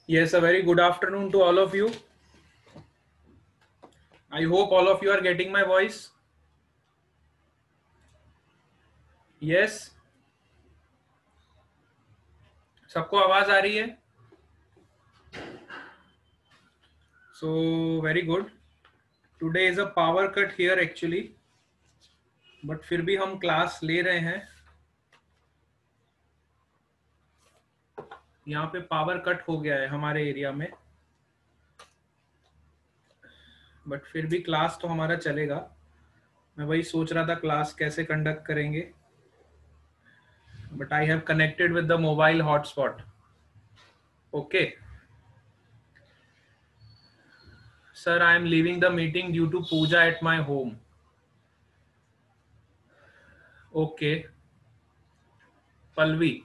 Yes, a very good afternoon to all of you. I hope all of you are getting my voice. Yes, सबको आवाज आ रही है? So very good. Today is a power cut here actually, but फिर भी हम class ले रहे हैं. यहाँ पे पावर कट हो गया है हमारे एरिया में, बट फिर भी क्लास तो हमारा चलेगा. मैं वही सोच रहा था क्लास कैसे कंडक्ट करेंगे, but I have connected with the mobile hotspot. Okay sir, I am leaving the meeting due to puja at my home. Okay Pallavi,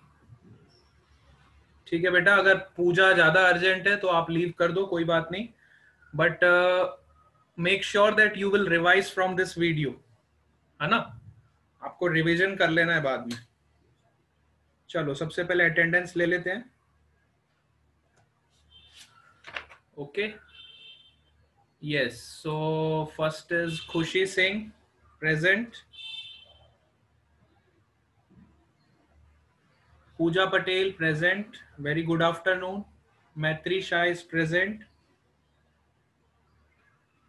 ठीक है बेटा, अगर पूजा ज्यादा अर्जेंट है तो आप लीव कर दो, कोई बात नहीं. But make sure that you will revise from this video, है ना? आपको रिवीजन कर लेना है बाद में. चलो सबसे पहले अटेंडेंस ले लेते हैं. Okay yes, so first is Khushi Singh, present. Pooja Patel, present. Very good afternoon. Maitri Shah is present.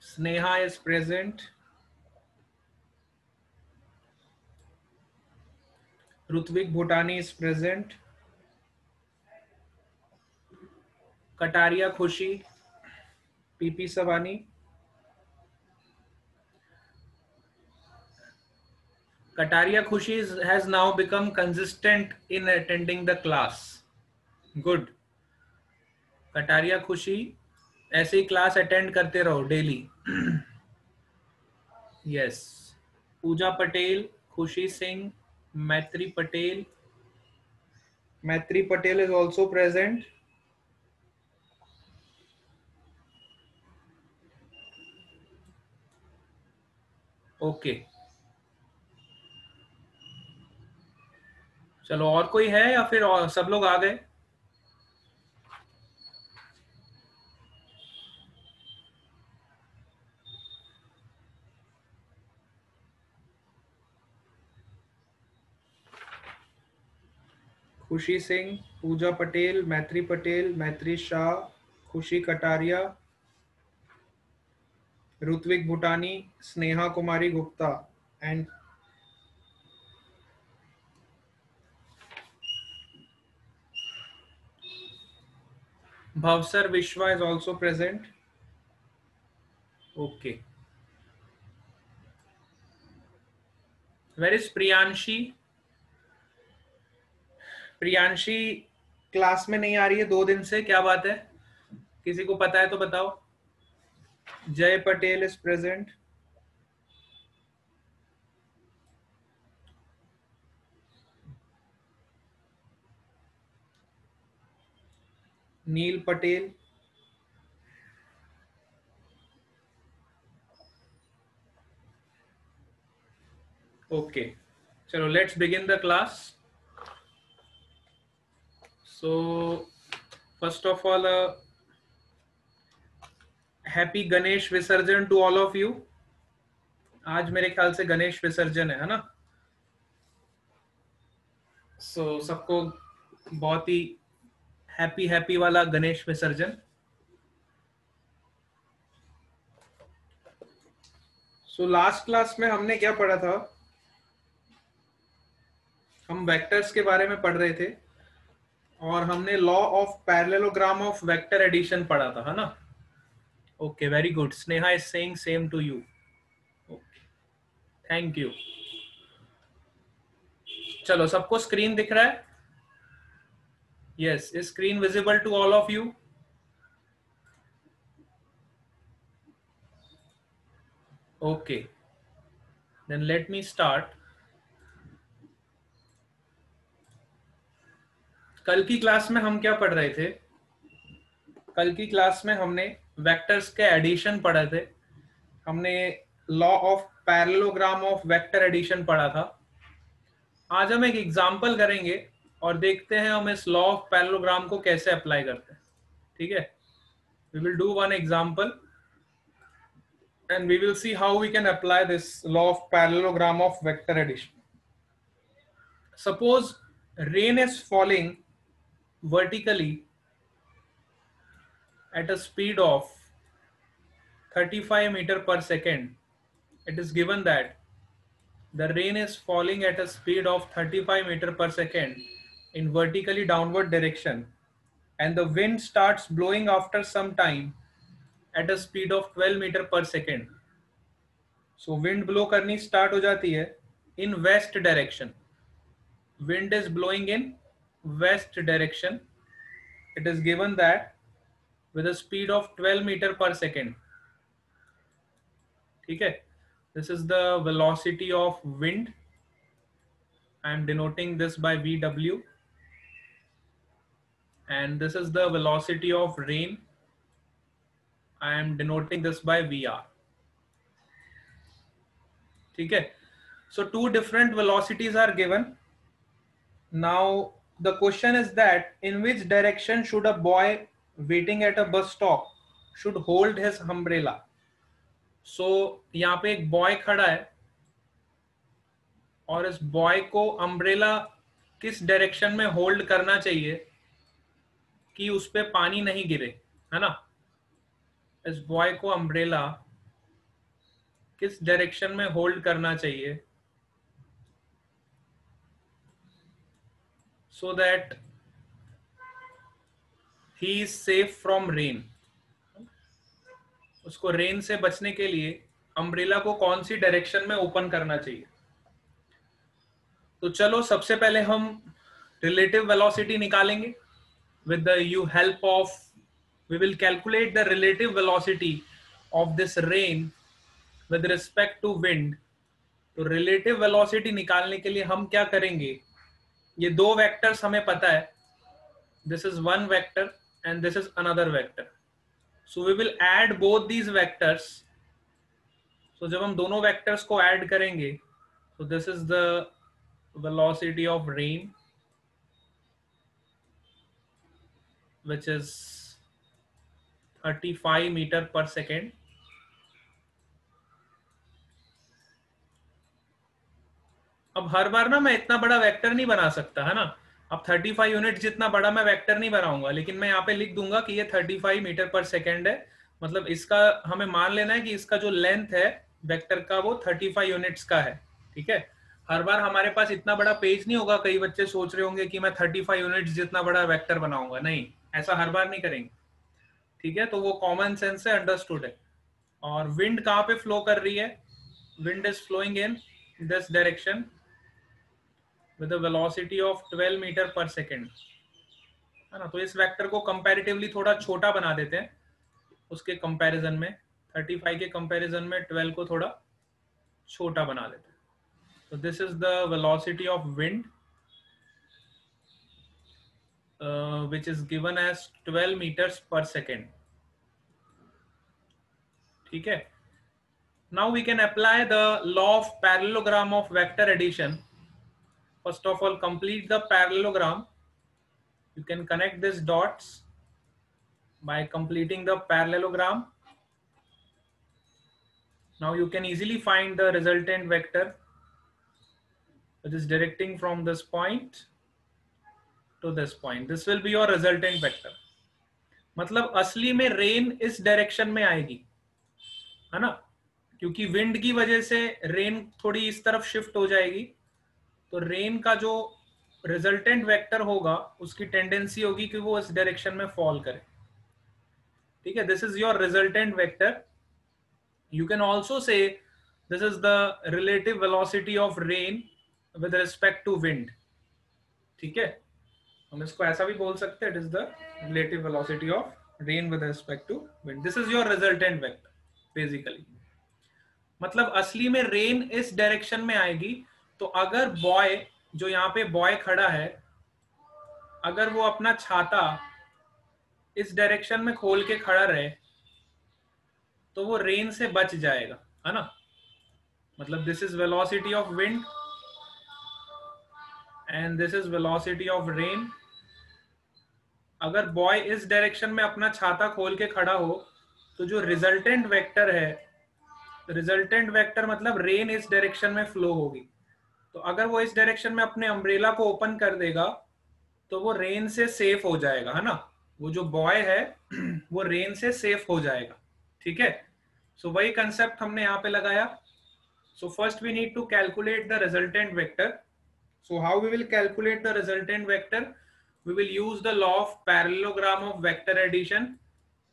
Sneha is present. Ritvik Bhutani is present. Kataria Khushi, PP Savani. Kataria Khushi has now become consistent in attending the class. Good. Kataria Khushi, ऐसे ही class attend करते रहो daily. Yes. पूजा पटेल, खुशी सिंह, मैत्री पटेल. मैत्री Patel is also present. Okay. चलो, और कोई है या फिर और सब लोग आ गए? खुशी सिंह, पूजा पटेल, मैत्री शाह, खुशी कटारिया, ऋत्विक भूटानी, स्नेहा कुमारी Gupta, and Bhavsar Vishwa is also present. Okay. Where is Priyanshi? Priyanshi class में नहीं आ रही है 2 दिन से, क्या बात है? किसी को पता है तो बताओ. Jay Patel is present. Neel Patel. Okay चलो, let's begin the class. So first of all, happy Ganesh Visarjan to all of you. आज मेरे ख्याल से गणेश विसर्जन है ना? सो सबको बहुत ही हैप्पी वाला गणेश विसर्जन. सो लास्ट क्लास में हमने क्या पढ़ा था? हम वेक्टर्स के बारे में पढ़ रहे थे और हमने law of parallelogram of vector addition पढ़ा था, है ना? Okay very good. Sneha is saying same to you. Okay thank you. चलो, सबको स्क्रीन दिख रहा है? Yes, is screen visible to all of you? Okay then let me start. कल की क्लास में हम क्या पढ़ रहे थे? कल की क्लास में हमने वेक्टर्स के एडिशन पढ़े थे. हमने law of parallelogram of vector addition पढ़ा था. आज हम एक एग्जांपल करेंगे और देखते हैं हम इस लॉ ऑफ पैरेललोग्राम को कैसे अप्लाई करते हैं. ठीक है, we will do one example and we will see how we can apply this law of parallelogram of vector addition. Suppose rain is falling vertically at a speed of 35 meter per second. It is given that the rain is falling at a speed of 35 meter per second in vertically downward direction and the wind starts blowing after some time at a speed of 12 meter per second. So wind blow करनी start हो जाती है in west direction. Wind is blowing in west direction. It is given that with a speed of 12 meter per second. ठीक है, this is the velocity of wind. I am denoting this by VW, and this is the velocity of rain. I am denoting this by VR. ठीक है, so two different velocities are given. Now the question is that in which direction should a boy waiting at a bus stop should hold his umbrella. So यहाँ पे एक boy खड़ा है और इस boy को अम्ब्रेला किस डायरेक्शन में होल्ड करना चाहिए कि उस पे पानी नहीं गिरे, है ना। इस बॉय को अम्ब्रेला किस डायरेक्शन में होल्ड करना चाहिए so that he is safe from rain. उसको रेन से बचने के लिए अम्ब्रेला को कौन सी डायरेक्शन में ओपन करना चाहिए। तो चलो सबसे पहले हम रिलेटिव वेलोसिटी निकालेंगे with the help of we will calculate the relative velocity of this rain with respect to wind. तो रिलेटिव वेलोसिटी निकालने के लिए हम क्या करेंगे, ये दो वेक्टर्स हमें पता है, this is one vector and this is another vector. So we will add both these vectors. So जब हम दोनों वेक्टर्स को ऐड करेंगे, so this is the velocity of rain, which is 35 meter per second. अब हर बार ना मैं इतना बड़ा वेक्टर नहीं बना सकता, है ना। अब 35 यूनिट जितना बड़ा मैं वेक्टर नहीं बनाऊंगा, लेकिन मैं यहाँ पे लिख दूंगा कि ये 35 मीटर पर सेकेंड है। मतलब इसका हमें मान लेना है कि इसका जो लेंथ है वेक्टर का वो 35 यूनिट्स का है। ठीक है, हर बार हमारे पास इतना बड़ा पेज नहीं होगा। कई बच्चे सोच रहे होंगे कि मैं 35 यूनिट्स जितना बड़ा वेक्टर बनाऊंगा, नहीं, ऐसा हर बार नहीं करेंगे। ठीक है, तो वो कॉमन सेंस से अंडरस्टूड है। और विंड कहाँ पे फ्लो कर रही है, wind is flowing in this direction with a velocity of 12 metre per second, है ना। तो इस वेक्टर को कंपैरेटिवली थोड़ा छोटा बना देते हैं उसके कंपैरिजन में, 35 के कंपैरिजन में 12 को थोड़ा छोटा बना देते हैं। तो this is the velocity of wind which is given as 12 meters per second. ठीक है, now we can apply the law of parallelogram of vector addition. First of all, complete the parallelogram. You can connect these dots by completing the parallelogram. Now you can easily find the resultant vector, which is directing from this point to this point. This will be your resultant vector. मतलब असली में rain इस direction में आएगी, है ना, क्योंकि wind की वजह से रेन थोड़ी इस तरफ शिफ्ट हो जाएगी। तो रेन का जो रिजल्टेंट वेक्टर होगा उसकी टेंडेंसी होगी कि वो इस डायरेक्शन में फॉल करे। ठीक है, this is your resultant vector. You can also say this is the relative velocity of rain with respect to wind. ठीक है, हम इसको ऐसा भी बोल सकते हैं, it is the relative velocity of rain with respect to wind. This is your resultant vector basically. मतलब असली में रेन इस डायरेक्शन में आएगी। तो अगर बॉय, जो यहाँ पे बॉय खड़ा है, अगर वो अपना छाता इस डायरेक्शन में खोल के खड़ा रहे तो वो रेन से बच जाएगा, है ना। मतलब this is velocity of wind and this is velocity of rain. अगर बॉय इस डायरेक्शन में अपना छाता खोल के खड़ा हो तो जो रिजल्टेंट वेक्टर है, रिजल्टेंट वेक्टर मतलब रेन इस डायरेक्शन में फ्लो होगी। तो अगर वो इस डायरेक्शन में अपने अम्ब्रेला को ओपन कर देगा तो वो रेन से सेफ हो जाएगा, है ना। वो जो बॉय है वो रेन से सेफ हो जाएगा, ठीक है। सो वही कंसेप्ट हमने यहाँ पे लगाया। So first we need to calculate the resultant vector. So how we will calculate the resultant vector? We will use the law of parallelogram of vector addition,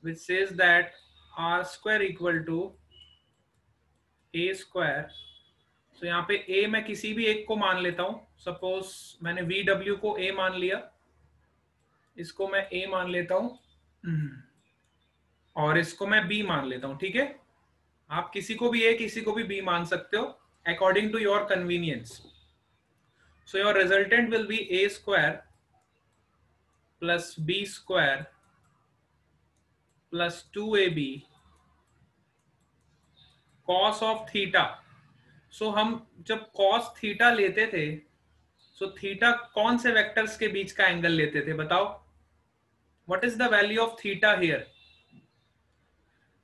which says that r square equal to a square. So यहाँ पे a मैं किसी भी एक को मान लेता हूँ। सपोज मैंने vw को a मान लिया, इसको मैं a मान लेता हूँ और इसको मैं b मान लेता हूँ, ठीक है। आप किसी को भी a किसी को भी b मान सकते हो according to your convenience. So your resultant will be a square plus b square plus 2ab cos of theta. So हम जब cos थीटा लेते थे, so थीटा कौन से वेक्टर्स के बीच का एंगल लेते थे बताओ? What is the value of theta here?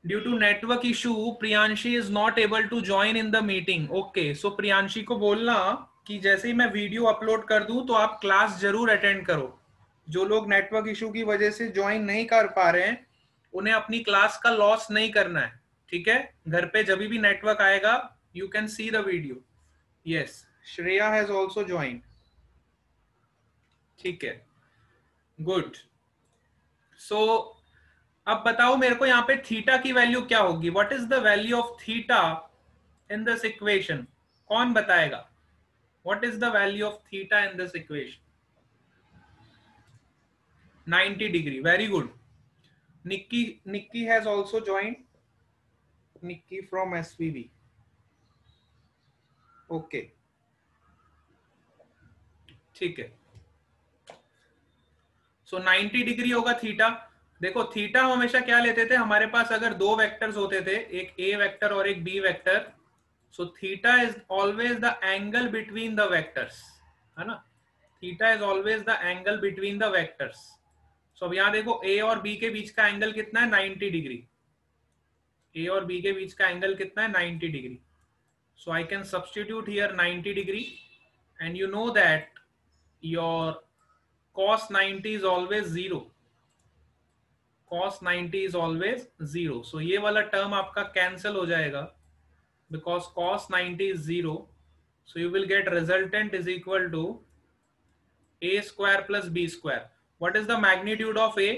Due to network issue, Priyanshi is not able to join in the meeting. Okay, so Priyanshi को बोलना कि जैसे ही मैं वीडियो अपलोड कर दूं तो आप क्लास जरूर अटेंड करो। जो लोग नेटवर्क इशू की वजह से ज्वाइन नहीं कर पा रहे हैं उन्हें अपनी क्लास का लॉस नहीं करना है, ठीक है। घर पे जब भी नेटवर्क आएगा you can see the video. Yes, Shreya has also join, ठीक है, गुड। सो अब बताओ मेरे को यहाँ पे थीटा की वैल्यू क्या होगी? What is the value of theta in this equation? कौन बताएगा? What is the value of theta in this equation? 90 degree, very good. Nikki has also joined. Nikki from SVB. Okay, ठीक है। सो 90 degree होगा theta. देखो theta हम हमेशा क्या लेते थे, हमारे पास अगर दो वेक्टर्स होते थे, एक ए वेक्टर और एक B vector, so theta is always the angle between the vectors, है ना। Theta is always the angle between the vectors. So अब यहाँ देखो ए और बी के बीच का एंगल कितना है? 90 डिग्री। ए और बी के बीच का एंगल कितना है? 90 degree. So I can substitute here 90 degree and you know that your cos 90 is always 0. cos 90 is always 0. So ये वाला टर्म आपका कैंसिल हो जाएगा because cos 90 is 0. So you will get resultant is equal to a square plus b square. What is the magnitude of a?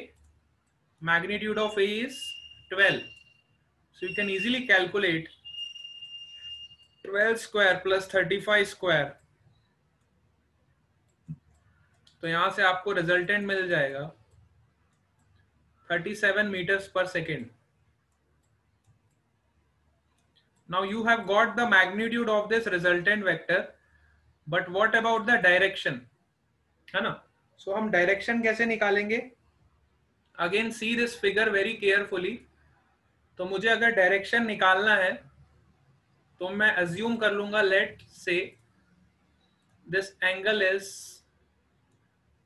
Magnitude of a is 12. So you can easily calculate 12 square plus 35 square. तो यहां से आपको resultant मिल जाएगा 37 meters per second. Now you have got the magnitude of this resultant vector, but what about the direction, है ना। So हम direction कैसे निकालेंगे? Again see this figure very carefully. तो मुझे अगर डायरेक्शन निकालना है तो मैं अज्यूम कर लूंगा, let say this angle is,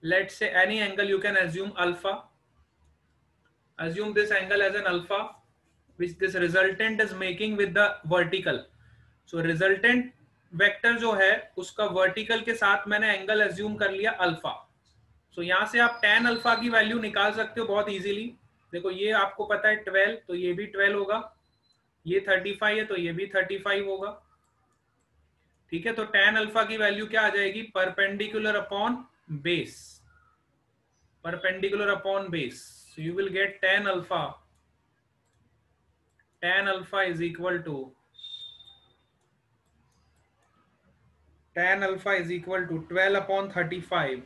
let say any angle you can assume alpha, assume this angle as an alpha which this resultant is making with the vertical. So resultant vector जो है उसका vertical के साथ मैंने angle assume कर लिया alpha. सो यहाँ से आप tan अल्फा की वैल्यू निकाल सकते हो बहुत इजीली। देखो ये आपको पता है 12, तो ये भी 12 होगा, ये 35 है तो ये भी 35 होगा, ठीक है। तो tan अल्फा की वैल्यू क्या आ जाएगी? Perpendicular upon base, perpendicular upon base. So you will gate tan alpha, tan alpha is equal to, tan alpha is equal to 12 upon 35.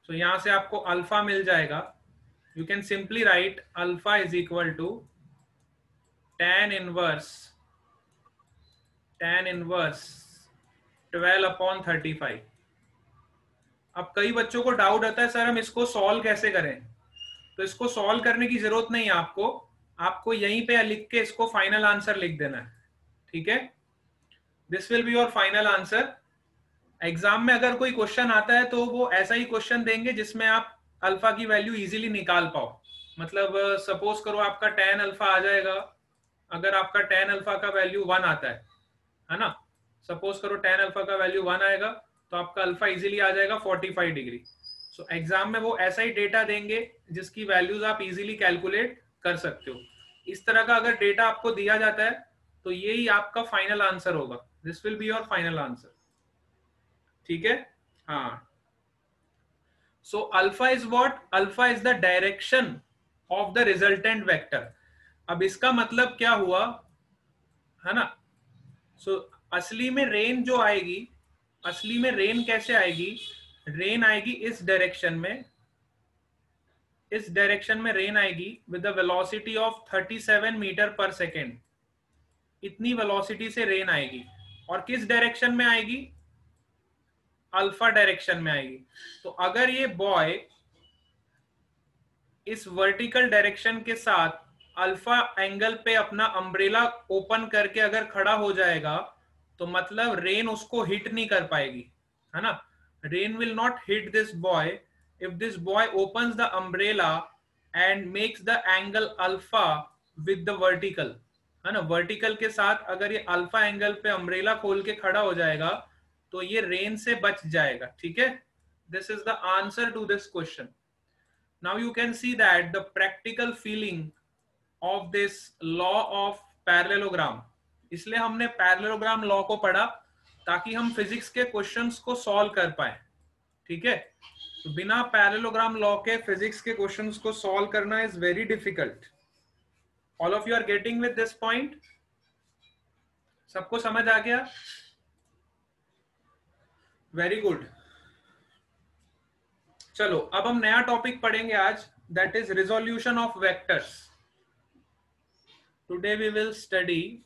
So यहां से आपको अल्फा मिल जाएगा। You can simply write alpha is equal to tan inverse 12 upon 35। अब कई बच्चों को doubt आता है सर हम इसको सॉल्व कैसे करें? तो इसको सॉल्व करने की जरूरत नहीं है आपको, आपको यहीं पे लिख के इसको फाइनल आंसर लिख देना है, ठीक है। This will be your final answer exam में अगर कोई क्वेश्चन आता है तो वो ऐसा ही क्वेश्चन देंगे जिसमें आप अल्फा की वैल्यू इजीली निकाल पाओ। मतलब सपोज करो आपका tan अल्फा आ जाएगा, अगर आपका tan अल्फा का वैल्यू 1 आता है ना, सपोज करो tan अल्फा का वैल्यू 1 आएगा तो आपका अल्फा इजीली आ जाएगा 45 डिग्री। सो एग्जाम में वो ऐसा ही डेटा देंगे जिसकी वैल्यूज आप इजीली कैलकुलेट कर सकते हो। इस तरह का अगर डेटा आपको दिया जाता है तो यही आपका फाइनल आंसर होगा, this will be your final answer. ठीक है, हाँ। So alpha is what? Alpha is the direction of the resultant vector. अब इसका मतलब क्या हुआ, है ना? सो असली में रेन जो आएगी, असली में रेन कैसे आएगी? रेन आएगी इस डायरेक्शन में, इस डायरेक्शन में रेन आएगी with the velocity of 37 metre per second. इतनी वेलोसिटी से रेन आएगी और किस डायरेक्शन में आएगी? अल्फा डायरेक्शन में आएगी। तो अगर ये बॉय इस वर्टिकल डायरेक्शन के साथ अल्फा एंगल पे अपना अम्ब्रेला ओपन करके अगर खड़ा हो जाएगा तो मतलब रेन उसको हिट नहीं कर पाएगी, है ना? Rain will not hit this boy if this boy opens the umbrella and makes the angle alpha with the vertical, है ना? वर्टिकल के साथ अगर ये अल्फा एंगल पे अम्ब्रेला खोल के खड़ा हो जाएगा तो ये रेन से बच जाएगा। ठीक है, this is the answer to this question. Now you can see that the practical feeling of this law of parallelogram, इसलिए हमने parallelogram law को पढ़ा ताकि हम फिजिक्स के क्वेश्चंस को सॉल्व कर पाए। ठीक है, तो बिना parallelogram law के फिजिक्स के क्वेश्चंस को सॉल्व करना is very difficult. All of you are getting with this point? सबको समझ आ गया? Very good. चलो अब हम नया टॉपिक पढ़ेंगे आज, that is resolution of vectors. Today we will study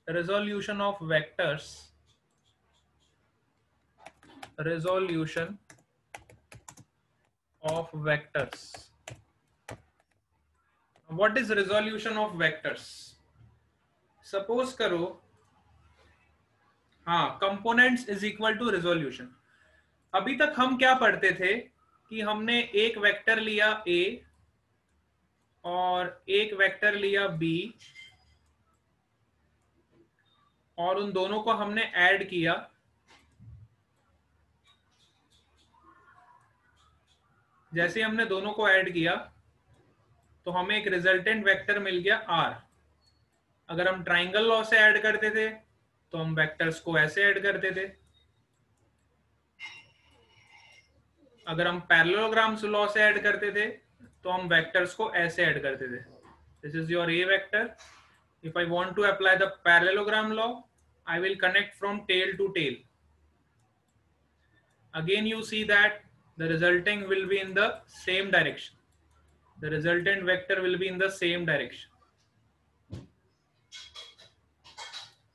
resolution of vectors, resolution of vectors. What is resolution of vectors? Suppose करो, हाँ, components is equal to resolution। अभी तक हम क्या पढ़ते थे कि हमने एक वेक्टर लिया A और एक वेक्टर लिया B और उन दोनों को हमने ऐड किया, जैसे हमने दोनों को ऐड किया तो हमें एक रिजल्टेंट वेक्टर मिल गया R। अगर हम ट्राइंगल लॉ से ऐड करते थे तो हम वेक्टर्स को ऐसे ऐड करते थे, अगर हम पैरेललोग्राम लॉ से ऐड करते थे तो हम वेक्टर्स को ऐसे ऐड करते थे। This is your A vector. If I want to apply the parallelogram law, I will connect from tail to tail. Again you see that the resulting will be in the same direction. The resultant vector will be in the same direction.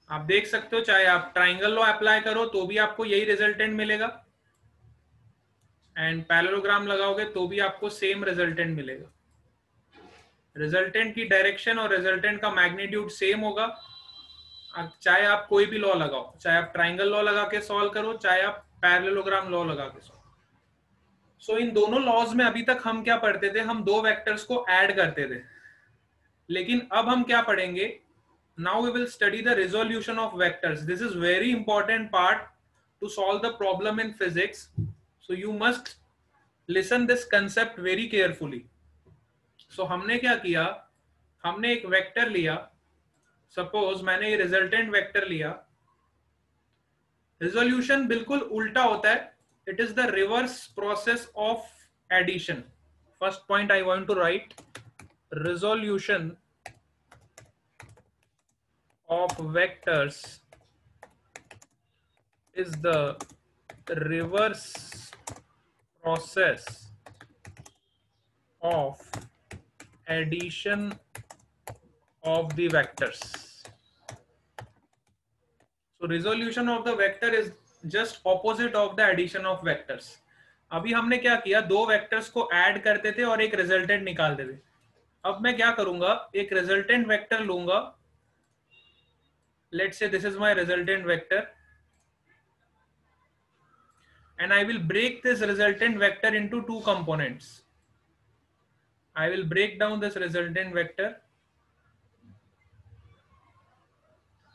आप देख सकते हो, चाहे आप triangle law apply करो तो भी आपको यही रिजल्टेंट मिलेगा, एंड पैरेललोग्राम लगाओगे तो भी आपको सेम रिजल्टेंट मिलेगा। रिजल्टेंट की डायरेक्शन और रिजल्टेंट का मैग्नीट्यूड सेम होगा, चाहे आप कोई भी लॉ लगाओ, चाहे आप ट्राइंगल लॉ लगा के सॉल्व करो, चाहे आप पैरेललोग्राम लॉ लगा के सॉल्व। सो इन दोनों लॉज में अभी तक हम क्या पढ़ते थे? हम दो वेक्टर्स को ऐड करते थे, लेकिन अब हम क्या पढ़ेंगे? Now we will study the resolution of vectors. This is very important part to solve the problem in physics, so you must listen this concept very carefully. So हमने क्या किया? हमने एक वेक्टर लिया, सपोज मैंने ये रिजल्टेंट वेक्टर लिया। Resolution बिल्कुल उल्टा होता है, it is the reverse process of addition. First point I want to write, resolution of vectors is the reverse process of addition of the vectors. So resolution of the vector is just opposite of the addition of vectors. अभी हमने क्या किया? दो vectors को add करते थे और एक रिजल्टेंट निकालते थे। अब मैं क्या करूंगा? एक रिजल्टेंट वेक्टर लूंगा, let's say this is my resultant vector, and I will break this resultant vector into two components. I will break down this resultant vector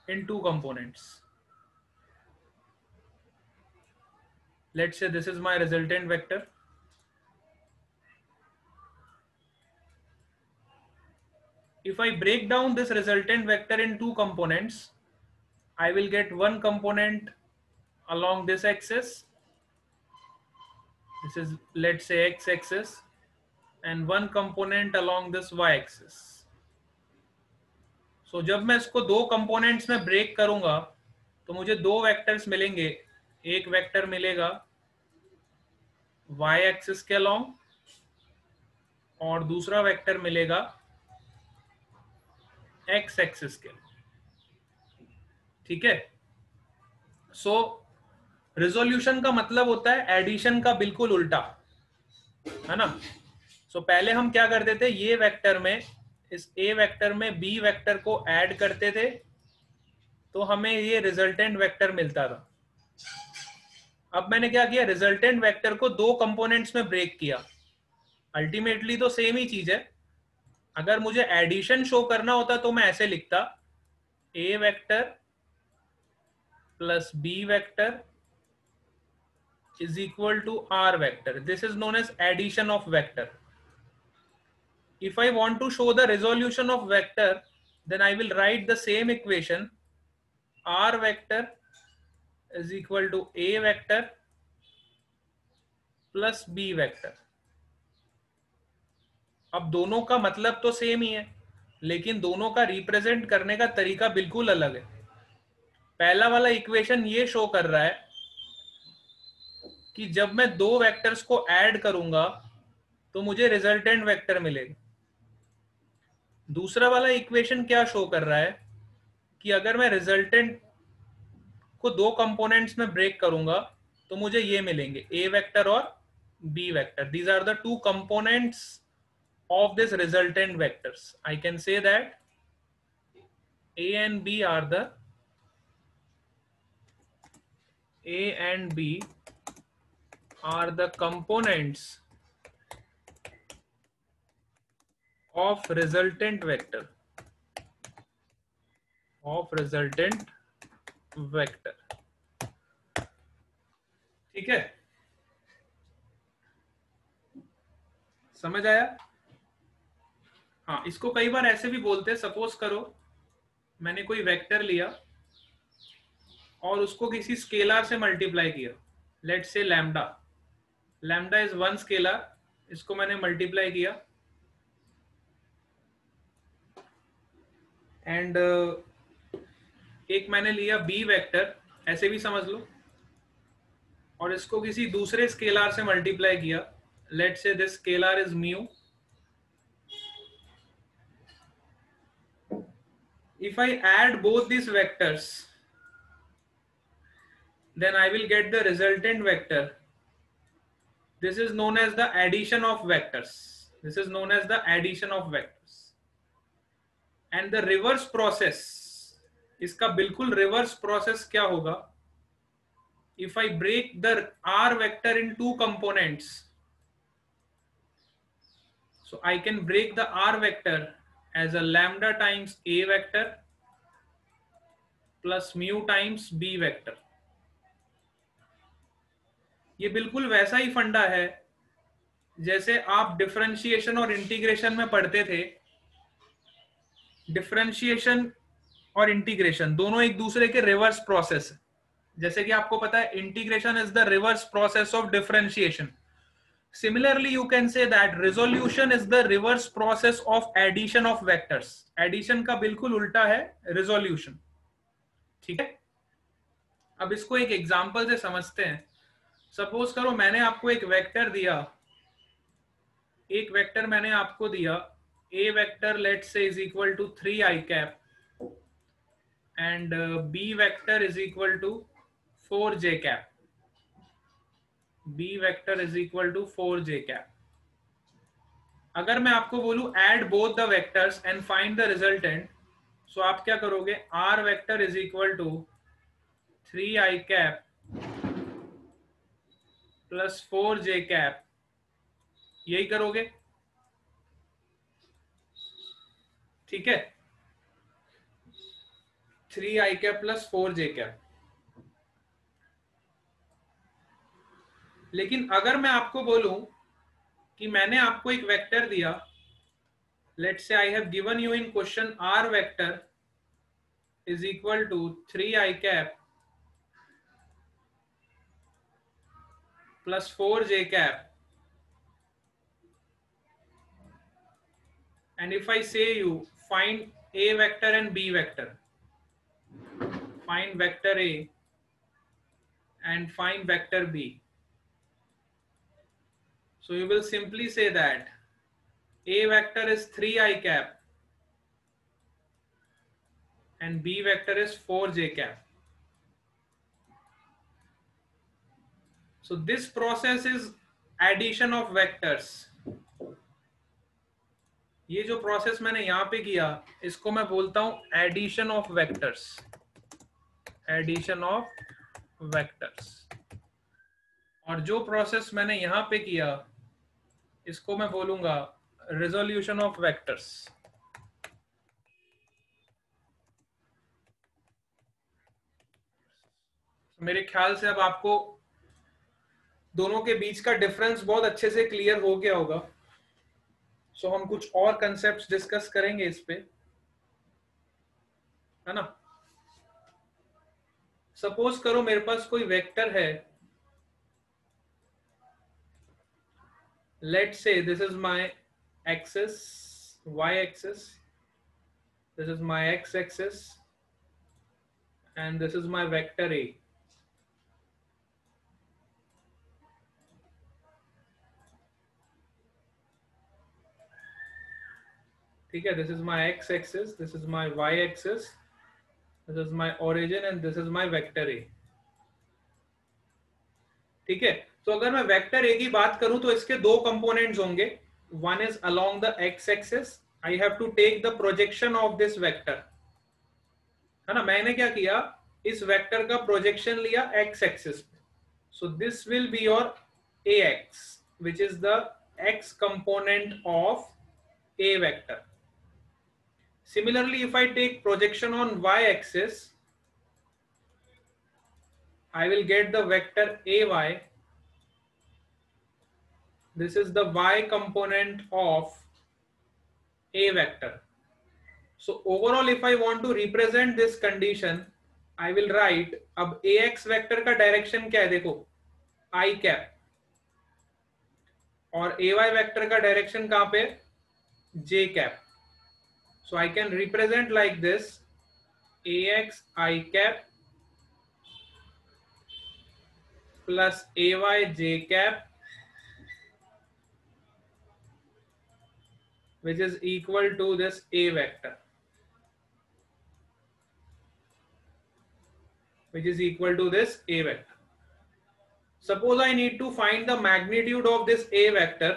in two components. Let's say this is my resultant vector. If I break down this resultant vector in two components, I will get one component along this axis. This is, let's say, x axis, and one component along this y axis. So जब मैं इसको दो components में break करूंगा तो मुझे दो vectors मिलेंगे. एक वेक्टर मिलेगा y एक्सिस के अलोंग और दूसरा वेक्टर मिलेगा x एक्सिस के. ठीक है. सो रिजोल्यूशन का मतलब होता है एडिशन का बिल्कुल उल्टा, है ना. सो पहले हम क्या करते थे, ये वेक्टर में, इस a वेक्टर में b वेक्टर को ऐड करते थे तो हमें ये रिजल्टेंट वेक्टर मिलता था. अब मैंने क्या किया, रिजल्टेंट वेक्टर को दो कंपोनेंट्स में ब्रेक किया. अल्टीमेटली तो सेम ही चीज है. अगर मुझे एडिशन शो करना होता तो मैं ऐसे लिखता, a vector plus b vector is equal to r vector. This is known as addition of vector. If I want to show the resolution of vector, then I will write the same equation, r vector is equal to a vector plus b vector. अब दोनों का मतलब तो same ही है, लेकिन दोनों का represent करने का तरीका बिल्कुल अलग है. पहला वाला इक्वेशन ये शो कर रहा है कि जब मैं दो वेक्टर्स को ऐड करूंगा तो मुझे रिजल्टेंट वेक्टर मिलेगा. दूसरा वाला इक्वेशन क्या शो कर रहा है कि अगर मैं रिजल्टेंट को दो कंपोनेंट्स में ब्रेक करूंगा तो मुझे ये मिलेंगे, ए वेक्टर और B vector. These are the two components of this resultant vectors. I can say that A and B are the components of resultant vector. ठीक है, समझ आया. हाँ, इसको कई बार ऐसे भी बोलते हैं. सपोज करो मैंने कोई वेक्टर लिया और उसको किसी स्केलर से मल्टीप्लाई किया. Let's say lambda. Lambda is one scalar. इसको मैंने मल्टीप्लाई किया एंड एक मैंने लिया बी वेक्टर, ऐसे भी समझ लो, और इसको किसी दूसरे स्केलर से मल्टीप्लाई किया. Let's say this scalar is mu. If I add both these vectors, then I will get the resultant vector. This is known as the addition of vectors. And the reverse process, इसका बिल्कुल reverse process क्या होगा? If I break the r vector in two components, so I can break the r vector as a lambda times a vector plus mu times b vector. ये बिल्कुल वैसा ही फंडा है जैसे आप डिफरेंशिएशन और इंटीग्रेशन में पढ़ते थे. डिफरेंशिएशन और इंटीग्रेशन दोनों एक दूसरे के रिवर्स प्रोसेस है. जैसे कि आपको पता है integration is the reverse process of differentiation. Similarly, you can say that resolution is the reverse process of addition of vectors. Addition का बिल्कुल उल्टा है resolution. ठीक है. अब इसको एक एग्जांपल से समझते हैं. सपोज करो मैंने आपको एक वेक्टर मैंने आपको दिया, a vector let's say is equal to 3i cap and b vector is equal to 4j cap. b vector is equal to 4j cap. अगर मैं आपको बोलूं add both the vectors and find the resultant, so आप क्या करोगे, r vector is equal to 3i cap plus 4j cap, यही करोगे, ठीक है। 3i cap plus 4j cap. लेकिन अगर मैं आपको बोलूं कि मैंने आपको एक वेक्टर दिया, let's say I have given you in question r vector is equal to 3i cap plus 4j cap, and if I say you find a vector and b vector, find vector a and find vector b, so you will simply say that a vector is 3i cap and b vector is 4j cap. So this process is addition of vectors. ये जो process मैंने यहां पे किया इसको मैं बोलता हूं addition of vectors, addition of vectors. और जो प्रोसेस मैंने यहां पे किया इसको मैं बोलूंगा रिजोल्यूशन ऑफ वेक्टर्स। मेरे ख्याल से अब आपको दोनों के बीच का डिफरेंस बहुत अच्छे से क्लियर हो गया होगा। सो हम कुछ और कंसेप्ट्स डिस्कस करेंगे इस पे, है ना। सपोज करो मेरे पास कोई वेक्टर है, let's say this is my axis, y axis, this is my x axis and this is my vector a। ठीक है, this is my x axis, this is my y axis, this is my origin and this is my vector a। ठीक है, तो अगर मैं vector A की बात करूं तो इसके दो कंपोनेंट्स होंगे। One is along the X axis, I have to take the projection of this vector, है ना। मैंने क्या किया, इस वेक्टर का प्रोजेक्शन लिया एक्स एक्सिस पे, so this will be your A x which is the x component of a vector. Similarly, if I take projection on y axis, I will get the vector ay. This is the y component of a vector. So overall, if I want to represent this condition, I will write, अब ax vector का direction क्या है देखो, I cap, और ay vector का direction कहाँ पे, j cap. So I can represent like this, ax I cap plus ay j cap, which is equal to this a vector, which is equal to this a vector. Suppose I need to find the magnitude of this a vector.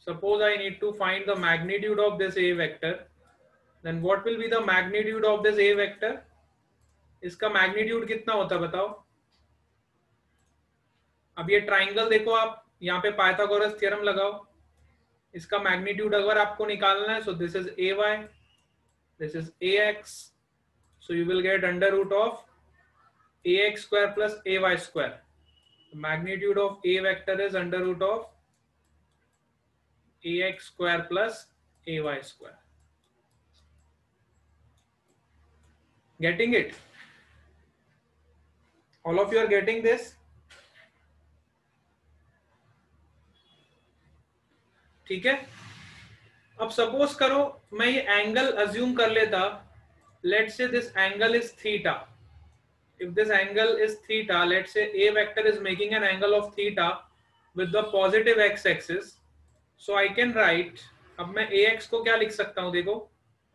Suppose I need to find the magnitude of this a vector. Then what will be the magnitude of this a vector? इसका magnitude कितना होता है बताओ। अब ये triangle देखो, आप यहाँ पे पाइथागोरस थ्योरम लगाओ, इसका मैग्नीट्यूड अगर आपको निकालना है, so this is A Y, this is A X, so you will get under root of A X square plus A Y square. Magnitude of A vector is under root of A X square plus A Y square. Getting it? All of you are getting this? ठीक है। अब suppose करो मैं ये angle assume कर लेता, let's say this angle is theta. If this angle is theta, let's say a vector is making an angle of theta with the positive x axis, so I can write, अब मैं ax को क्या लिख सकता हूं देखो,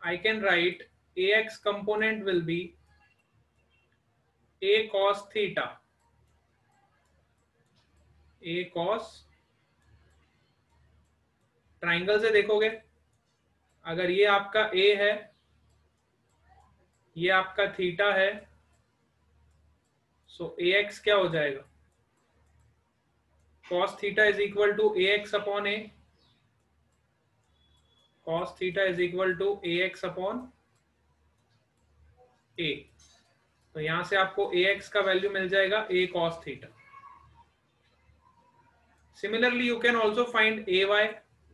I can write ax component will be a cos theta, a cos, triangle से देखोगे अगर ये आपका a है, ये आपका थीटा है, सो ax क्या हो जाएगा, cos theta is equal to ax upon a, cos theta is equal to ax upon a। तो यहां से आपको ax का वैल्यू मिल जाएगा a cos theta। Similarly, you can also find ay,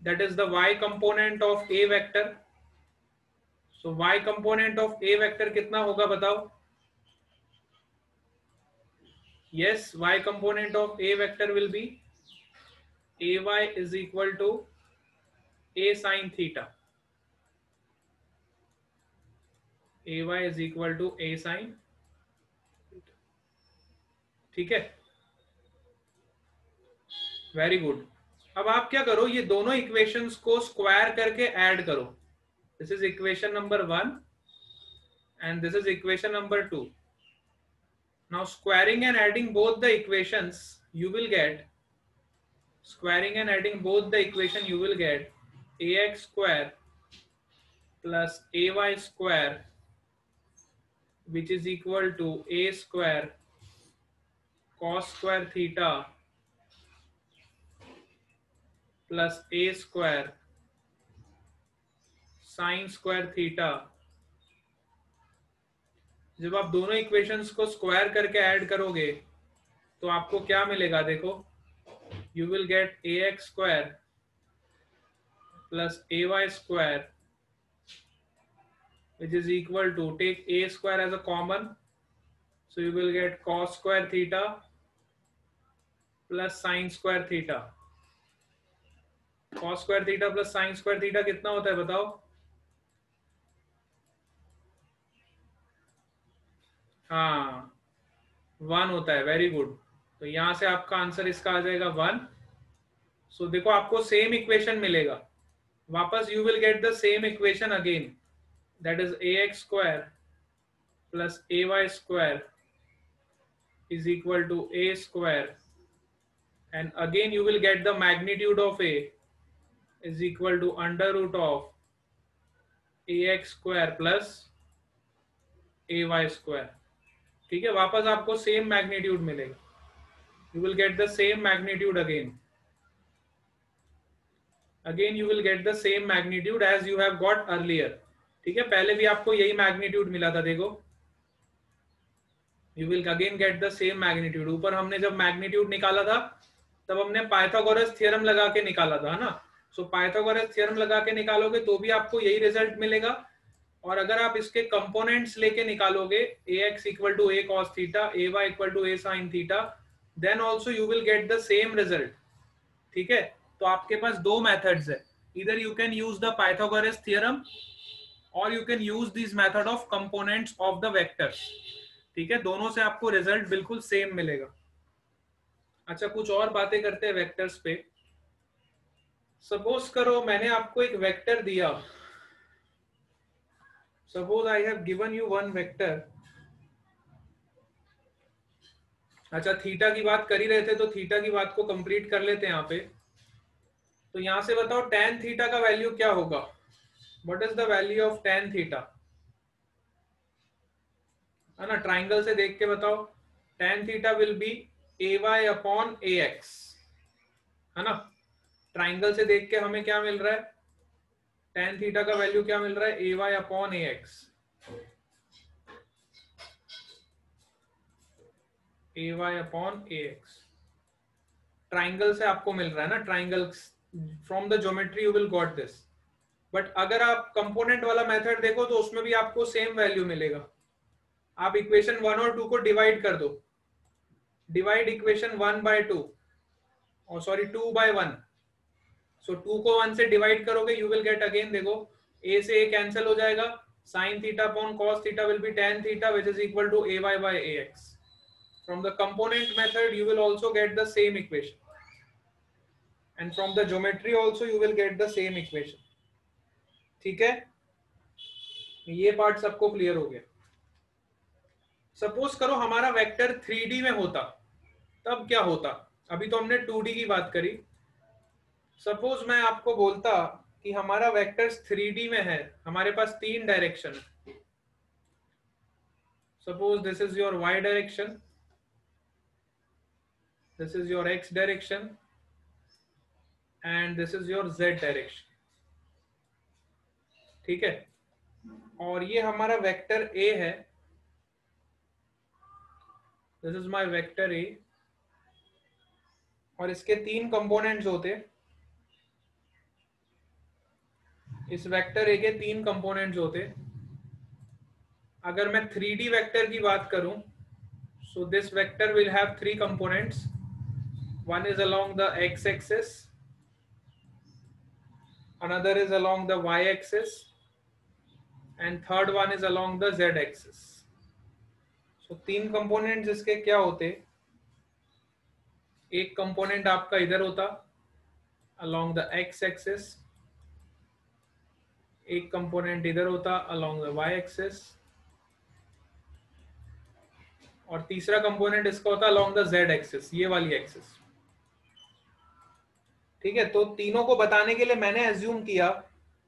that is the y component of a vector. So y component of a vector कितना होगा बताओ? Yes, y component of a vector will be ay is equal to a sin theta। ay is equal to a sin, ठीक है, very good. अब आप क्या करो, ये दोनों इक्वेशंस को स्क्वायर करके ऐड करो। This is equation number 1 and this is equation number 2। Now squaring and adding both the equations, you will get, squaring and adding both the equation, you will get ax square plus ay square, which is equal to a square cos square theta plus a square sin square theta। जब आप दोनों equations को square करके add करोगे तो आपको क्या मिलेगा, देखो, you will get A X square plus A Y square, which is equal to, take a square as a common, so you will get cos square theta plus sin square theta। cos square theta plus sin square theta कितना होता है बताओ? हाँ, 1 होता है, very good. तो यहां से आपका आंसर इसका आ जाएगा 1। सो देखो आपको सेम इक्वेशन मिलेगा वापस, you will get the same equation again, that is ax square plus ay square is equal to a square, and again you will get the magnitude of a is equal to under root of ax square plus ay square। ठीक है, वापस आपको same magnitude मिलेगा, you will get the same magnitude again you will get the same magnitude as you have got earlier। ठीक है, पहले भी आपको यही मैग्नीट्यूड मिला था, देखो, you will again get the same magnitude। ऊपर हमने जब मैग्नीट्यूड निकाला था तब हमने पाइथागोरस थ्योरम लगा के निकाला था, है ना। सो पाइथागोरस थ्योरम लगा के निकालोगे तो भी आपको यही रिजल्ट मिलेगा, और अगर आप इसके कंपोनेंट्स लेके निकालोगे ax equal to a cos theta, ay equal to a sin theta, then also you will get the same result. ठीक है, तो आपके पास दो मेथड्स है, इधर you can use the Pythagoras theorem और you can use this method of components of the vectors. ठीक है, दोनों से आपको रिजल्ट बिल्कुल सेम मिलेगा। अच्छा, कुछ और बातें करते हैं वेक्टर्स पे। सपोज करो मैंने आपको एक वेक्टर दिया, suppose I have given you one vector. अच्छा, थीटा की बात कर ही रहे थे तो थीटा की बात को कंप्लीट कर लेते हैं यहाँ पे। तो यहां से बताओ tan थीटा का वैल्यू क्या होगा, what is the value of tan theta, है ना। ट्राइंगल से देख के बताओ, tan theta will be ay upon ax, है ना। ट्राइंगल से देख के हमें क्या मिल रहा है, tan थीटा का वैल्यू क्या मिल रहा है, ay upon ax, ay upon ax। Triangle से आपको मिल रहा है ना, triangle from the geometry you will got this. But अगर आप कंपोनेंट वाला मेथड देखो तो उसमें भी आपको सेम वैल्यू मिलेगा। आप इक्वेशन 1 और 2 को डिवाइड कर दो, डिवाइड इक्वेशन 1 बाय 2, और सॉरी 2 बाय 1। सो 2 को 1 से डिवाइड करोगे यू विल गेट, अगेन देखो, a से a कैंसिल हो जाएगा, sin theta upon cos theta will be tan theta which is equal to ay by ax। From the component method you will also get the same equation, and from the geometry also you will get the same equation। ठीक है, ये part सबको clear हो गया। Suppose करो हमारा vector 3D में होता, तब क्या होता। अभी तो हमने 2D की बात करी। सपोज मैं आपको बोलता कि हमारा वेक्टर्स 3D में है, हमारे पास 3 डायरेक्शन है। Suppose this is your y direction, this is your x direction and this is your z direction, ठीक है। और ये हमारा वेक्टर a है, this is my vector a, और इसके 3 कंपोनेंट्स होते, इस वेक्टर a के 3 कंपोनेंट्स होते। अगर मैं 3D वेक्टर की बात करूं, so this vector will have 3 components. One is along the x-axis, another is along the y-axis, and third one is along the z-axis. So 3 components इसके क्या होते, एक कंपोनेंट आपका इधर होता along the x-axis, एक कंपोनेंट इधर होता along the y-axis, और तीसरा कंपोनेंट इसका होता along the z-axis, ये वाली एक्सिस, ठीक है। तो तीनों को बताने के लिए मैंने एज्यूम किया,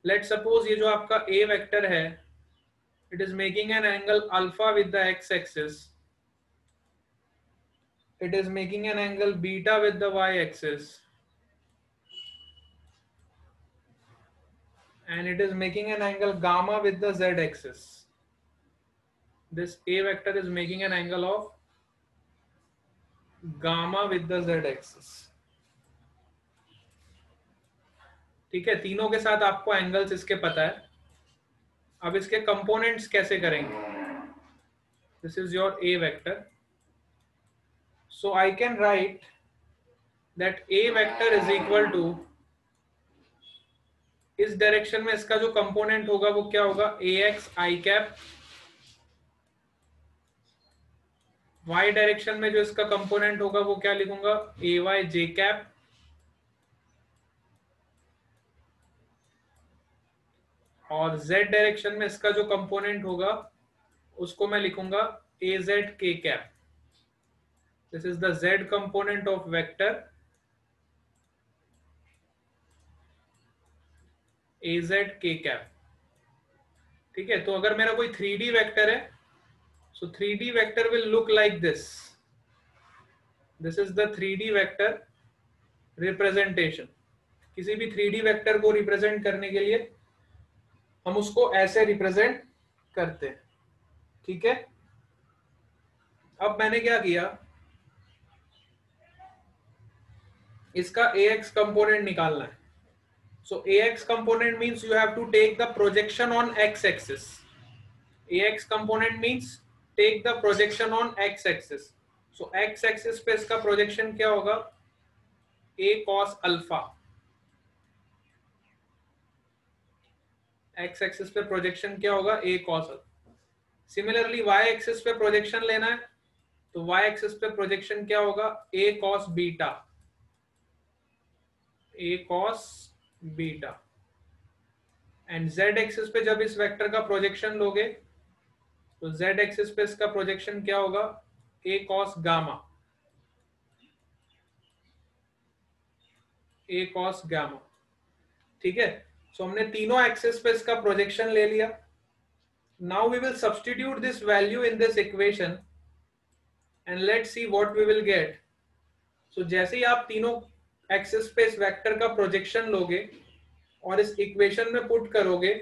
लेट सपोज ये जो आपका a वेक्टर है, it is making an angle alpha with the x-axis, it is making an angle beta with the y-axis, and it is making an angle gamma with the z-axis. This a vector is making an angle of gamma with the z-axis, ठीक है। तीनों के साथ आपको angles इसके पता है। अब इसके कंपोनेंट्स कैसे करेंगे, this is your a vector, so I can write that a vector is equal to, इस डायरेक्शन में इसका जो कंपोनेंट होगा वो क्या होगा, ax I cap, y direction में जो इसका कंपोनेंट होगा वो क्या लिखूंगा, ay j कैप, और z डायरेक्शन में इसका जो कंपोनेंट होगा उसको मैं लिखूंगा az k cap. This is the z component of vector az k cap, ठीक है। तो अगर मेरा कोई 3D वेक्टर है, so 3D vector will look like this. This is the 3D vector representation. किसी भी 3D वेक्टर को रिप्रेजेंट करने के लिए हम उसको ऐसे रिप्रेजेंट करते हैं, ठीक है। अब मैंने क्या किया, इसका ax कंपोनेंट निकालना है। So ax component means you have to take the projection on x-axis. ax component means take the projection on x-axis. So x-axis पे इसका प्रोजेक्शन क्या होगा, a cos alpha, x-axis पे प्रोजेक्शन क्या होगा, a cos alpha। Similarly y-axis पे projection लेना है, तो y-axis पे प्रोजेक्शन क्या होगा, a cos beta, a cos beta। And z-axis पे जब इस वेक्टर का प्रोजेक्शन लोगे तो z-axis पे इसका प्रोजेक्शन क्या होगा, a cos gamma, a cos gamma, ठीक है। सो हमने तीनों एक्सिस पे इसका प्रोजेक्शन ले लिया। Now we will substitute this value in this equation and let's see what we will get. So जैसे ही आप तीनों एक्सिस पे इस वेक्टर का प्रोजेक्शन लोगे और इस इक्वेशन में पुट करोगे